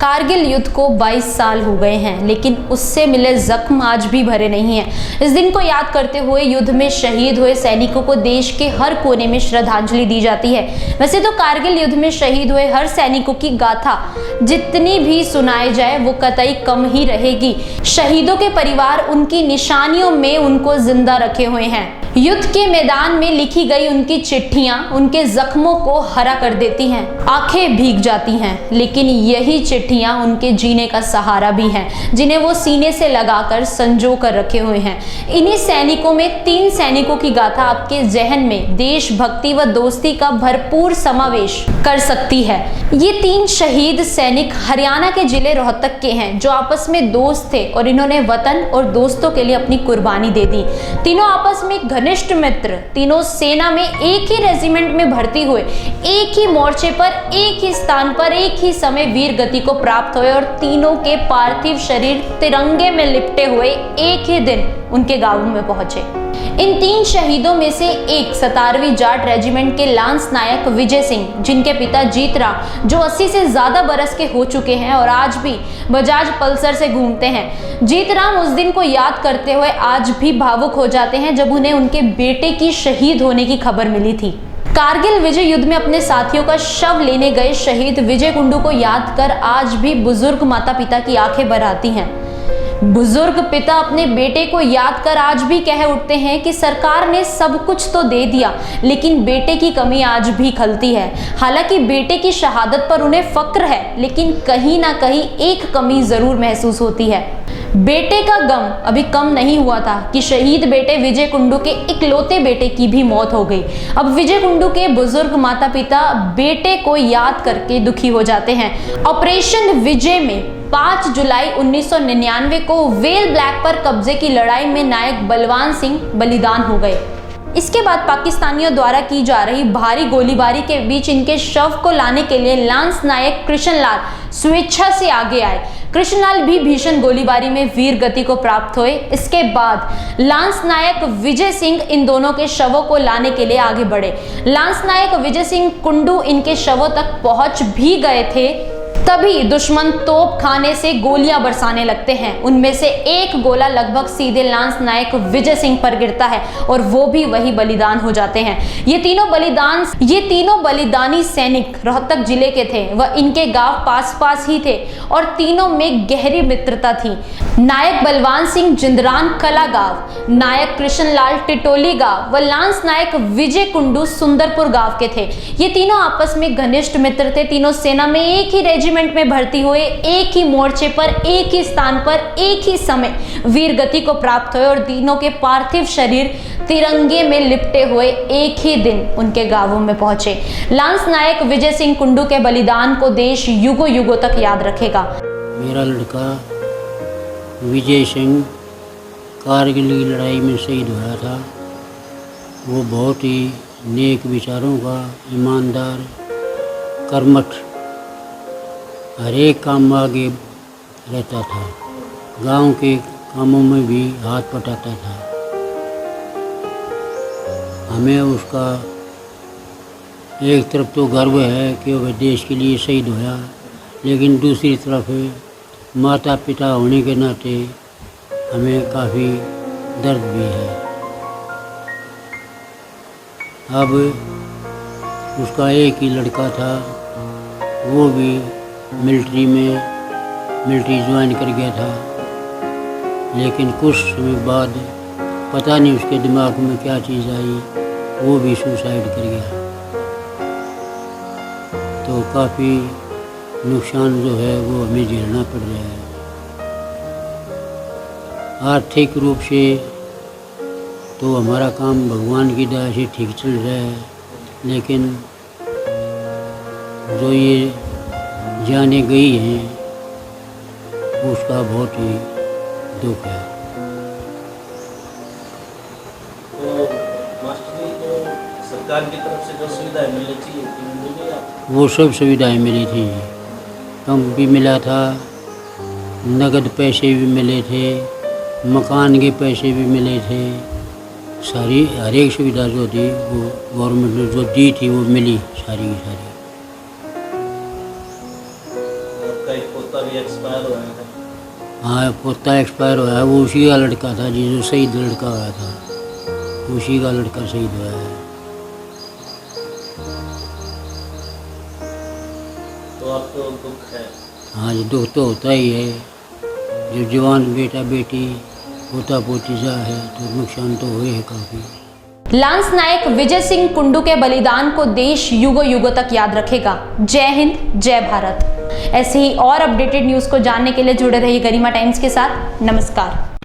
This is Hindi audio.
कारगिल युद्ध को 22 साल हो गए हैं, लेकिन उससे मिले जख्म आज भी भरे नहीं हैं। इस दिन को याद करते हुए युद्ध में शहीद हुए सैनिकों को देश के हर कोने में श्रद्धांजलि दी जाती है। वैसे तो कारगिल युद्ध में शहीद हुए हर सैनिकों की गाथा जितनी भी सुनाई जाए वो कतई कम ही रहेगी। शहीदों के परिवार उनकी निशानियों में उनको जिंदा रखे हुए हैं। युद्ध के मैदान में लिखी गई उनकी चिट्ठियां उनके जख्मों को हरा कर देती हैं, आंखें भीग जाती हैं, लेकिन यही चिट्ठियां उनके जीने का सहारा भी हैं, जिन्हें वो सीने से लगाकर संजो कर रखे हुए हैं। इन्हीं सैनिकों में 3 सैनिकों की गाथा आपके जहन में देशभक्ति व दोस्ती का भरपूर समावेश कर सकती है। ये 3 शहीद सैनिक हरियाणा के जिले रोहतक के हैं, जो आपस में दोस्त थे और इन्होंने वतन और दोस्तों के लिए अपनी कुर्बानी दे दी। तीनों आपस में घनिष्ठ मित्र, तीनों सेना में एक ही रेजिमेंट में भर्ती हुए, एक ही मोर्चे पर, एक ही स्थान पर, एक ही समय वीर गति को प्राप्त हुए और तीनों के पार्थिव शरीर तिरंगे में लिपटे हुए एक ही दिन उनके गांव में पहुंचे। इन 3 शहीदों में से एक 17वीं जाट रेजिमेंट के लांस नायक विजय सिंह, जिनके पिता जीतराम जो 80 से ज्यादा बरस के हो चुके हैं और आज भी बजाज पल्सर से घूमते हैं। जीतराम उस दिन को याद करते हुए आज भी भावुक हो जाते हैं जब उन्हें उनके बेटे की शहीद होने की खबर मिली थी। कारगिल विजय युद्ध में अपने साथियों का शव लेने गए शहीद विजय कुंडू को याद कर आज भी बुजुर्ग माता पिता की आंखें भर आती हैं। बुजुर्ग पिता अपने बेटे को याद कर आज भी कह उठते हैं कि सरकार ने सब कुछ तो दे दिया, लेकिन बेटे की कमी आज भी खलती है। हालांकि बेटे की शहादत पर उन्हें फक्र है, लेकिन कहीं ना कहीं एक कमी जरूर महसूस होती है। बेटे का गम अभी कम नहीं हुआ था कि शहीद बेटे विजय कुंडू के इकलौते बेटे की भी मौत हो गई। अब विजय कुंडू के बुजुर्ग माता पिता बेटे को याद करके दुखी हो जाते हैं। ऑपरेशन विजय में 5 जुलाई 1999 को वेल ब्लैक पर कब्जे की लड़ाई में नायक बलवान सिंह बलिदान हो गए। इसके बाद पाकिस्तानियों द्वारा की जा रही भारी गोलीबारी के बीच इनके शव को लाने के लिए लांस नायक कृष्णलाल स्वेच्छा से आगे आए। कृष्णलाल भी भीषण गोलीबारी में वीर गति को प्राप्त हुए। इसके बाद लांस नायक विजय सिंह इन दोनों के शवों को लाने के लिए आगे बढ़े। लांस नायक विजय सिंह कुंडू इनके शवों तक पहुंच भी गए थे, तभी दुश्मन तोप खाने से गोलियां बरसाने लगते हैं। उनमें से एक गोला लगभग सीधे लांस नायक विजय सिंह पर गिरता है और वो भी वही बलिदान हो जाते हैं। ये तीनों बलिदानी सैनिक रोहतक जिले के थे व इनके गांव पास पास ही थे और तीनों में गहरी मित्रता थी। नायक बलवान सिंह जिंदरान कला गांव, नायक कृष्णलाल टिटोली गांव व लांस नायक विजय कुंडू सुंदरपुर गांव के थे। ये तीनों आपस में घनिष्ठ मित्र थे। तीनों सेना में एक ही रेजिमेंट में भर्ती हुए, एक ही मोर्चे पर, एक ही स्थान पर, एक ही समय वीर गति को प्राप्त हुए और तीनों के पार्थिव शरीर तिरंगे में लिपटे हुए एक ही दिन उनके गांवों में पहुंचे। लांस नायक विजय सिंह कुंडू के बलिदान को देश युगों युगों तक याद रखेगा। मेरा लड़का विजय सिंह कारगिल की लड़ाई में शहीद हुआ था। वो बहुत ही नेक विचारों का, ईमानदार, कर्मठ, हर एक काम में आगे रहता था। गांव के कामों में भी हाथ बटाता था। हमें उसका एक तरफ तो गर्व है कि वह देश के लिए शहीद हुआ, लेकिन दूसरी तरफ माता पिता होने के नाते हमें काफ़ी दर्द भी है। अब उसका एक ही लड़का था, वो भी मिलिट्री ज्वाइन कर गया था, लेकिन कुछ समय बाद पता नहीं उसके दिमाग में क्या चीज़ आई, वो भी सुसाइड कर गया। तो काफ़ी नुकसान जो है वो हमें झेलना पड़ रहा है। आर्थिक रूप से तो हमारा काम भगवान की दया से ठीक चल रहा है, लेकिन जो ये जाने गई हैं उसका बहुत ही दुख है। तो मास्टर जी को सरकार की तरफ से जो सुविधाएं मिलनी चाहिए थी मिली आपको? वो सब सुविधाएं मिली थी। पंप भी मिला था, नगद पैसे भी मिले थे, मकान के पैसे भी मिले थे। सारी हर एक सुविधा जो थी वो गवर्नमेंट ने जो दी थी वो मिली सारी की सारी। आपका एक पोता भी एक्सपायर हुआ है। हाँ, पोता एक्सपायर हुआ है, वो उसी का लड़का था जिसमें शहीद लड़का हुआ था, उसी का लड़का शहीद हुआ है। तो आपको दुख है? हाँ जी, दुख तो होता ही है। जो जवान बेटा बेटी पोता पोती सा है तो नुकसान तो हुए है काफ़ी। लांस नायक विजय सिंह कुंडू के बलिदान को देश युगों युगों तक याद रखेगा। जय हिंद, जय भारत। ऐसे ही और अपडेटेड न्यूज़ को जानने के लिए जुड़े रहिए गरिमा टाइम्स के साथ। नमस्कार।